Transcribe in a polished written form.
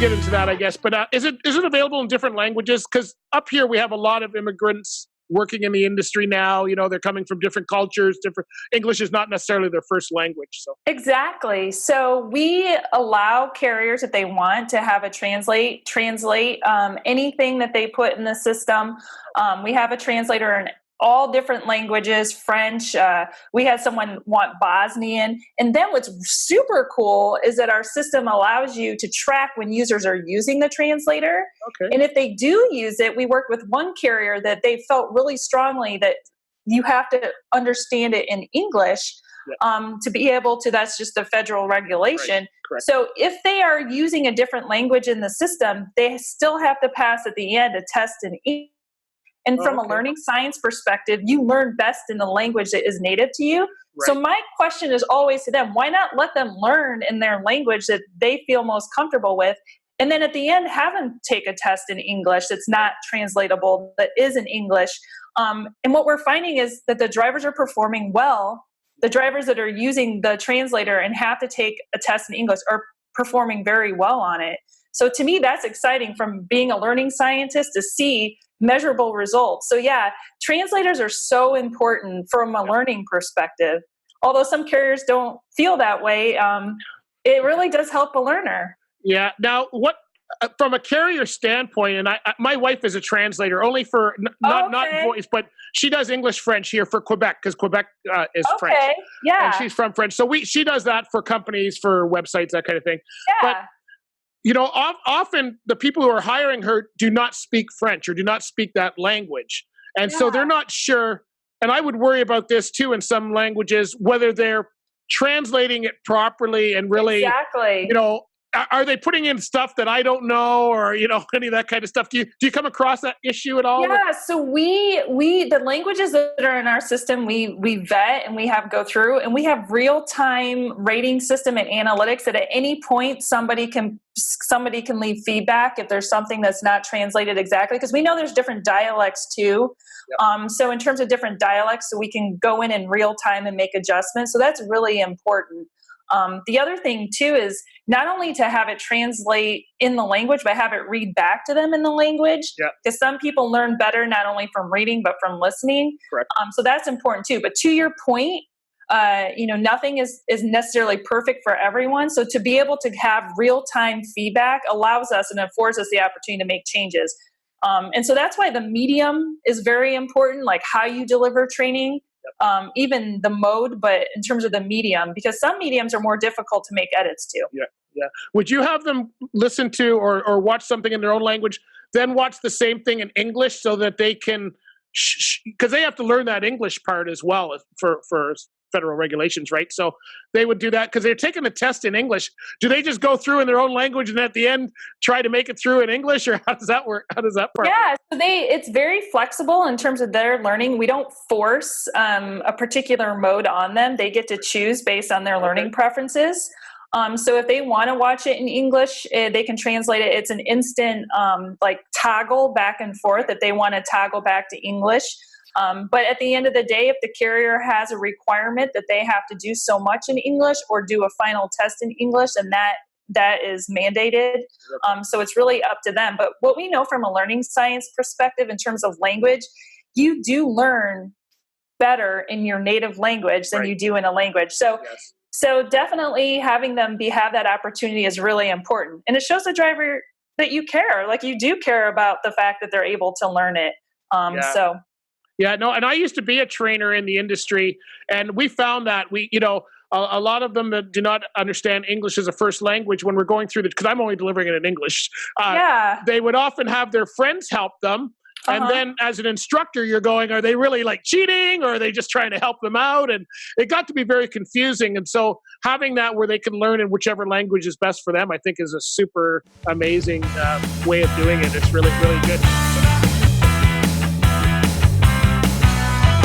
get into that, I guess. But is it available in different languages? Because up here we have a lot of immigrants working in the industry now. They're coming from different cultures. Different English is not necessarily their first language. So exactly. So we allow carriers, if they want, to have a translate anything that they put in the system. We have a translator in all different languages, French. We had someone want Bosnian. And then what's super cool is that our system allows you to track when users are using the translator. Okay. And if they do use it, we work with one carrier that they felt really strongly that you have to understand it in English to be able to, that's just a federal regulation. Right. Correct. So if they are using a different language in the system, they still have to pass at the end a test in English. And from a learning science perspective, you learn best in the language that is native to you. Right. So my question is always to them, why not let them learn in their language that they feel most comfortable with? And then at the end, have them take a test in English that's not translatable, that is in English. And what we're finding is that the drivers are performing well. The drivers that are using the translator and have to take a test in English are performing very well on it. So to me, that's exciting from being a learning scientist to see measurable results. So yeah, translators are so important from a learning perspective. Although some carriers don't feel that way, it really does help a learner. Yeah. Now, what from a carrier standpoint, and my wife is a translator, only for not voice, but she does English French here for Quebec, because Quebec is French. Yeah. And she's from French, so she does that for companies, for websites, that kind of thing. Yeah. But often the people who are hiring her do not speak French or do not speak that language. And so they're not sure. And I would worry about this too in some languages, whether they're translating it properly and really, are they putting in stuff that I don't know, or, any of that kind of stuff? Do you come across that issue at all? Yeah. So the languages that are in our system, we vet and we have go through, and we have real-time rating system and analytics that at any point somebody can leave feedback if there's something that's not translated exactly, because we know there's different dialects too. Yep. So in terms of different dialects, so we can go in real time and make adjustments. So that's really important. The other thing too is not only to have it translate in the language, but have it read back to them in the language. Because some people learn better not only from reading, but from listening. Correct. So that's important too. But to your point, nothing is necessarily perfect for everyone. So to be able to have real-time feedback allows us and affords us the opportunity to make changes. And so that's why the medium is very important, like how you deliver training. Even the mode, but in terms of the medium, because some mediums are more difficult to make edits to. Yeah. Would you have them listen to or watch something in their own language, then watch the same thing in English so that they can, because they have to learn that English part as well for federal regulations, right? So they would do that because they're taking a test in English. Do they just go through in their own language and at the end try to make it through in English, or how does that work? How does that work? Yeah, so it's very flexible in terms of their learning. We don't force a particular mode on them. They get to choose based on their learning preferences. So if they want to watch it in English, they can translate it. It's an instant toggle back and forth if they want to toggle back to English. But at the end of the day, if the carrier has a requirement that they have to do so much in English or do a final test in English, and that is mandated. So it's really up to them. But what we know from a learning science perspective in terms of language, you do learn better in your native language than you do in a language. So definitely having them have that opportunity is really important. And it shows the driver that you care, like you do care about the fact that they're able to learn it. Yeah, no, and I used to be a trainer in the industry, and we found that a lot of them that do not understand English as a first language when we're going through because I'm only delivering it in English. They would often have their friends help them. And then as an instructor, you're going, are they really cheating, or are they just trying to help them out? And it got to be very confusing. And so having that where they can learn in whichever language is best for them, I think is a super amazing way of doing it. It's really, really good.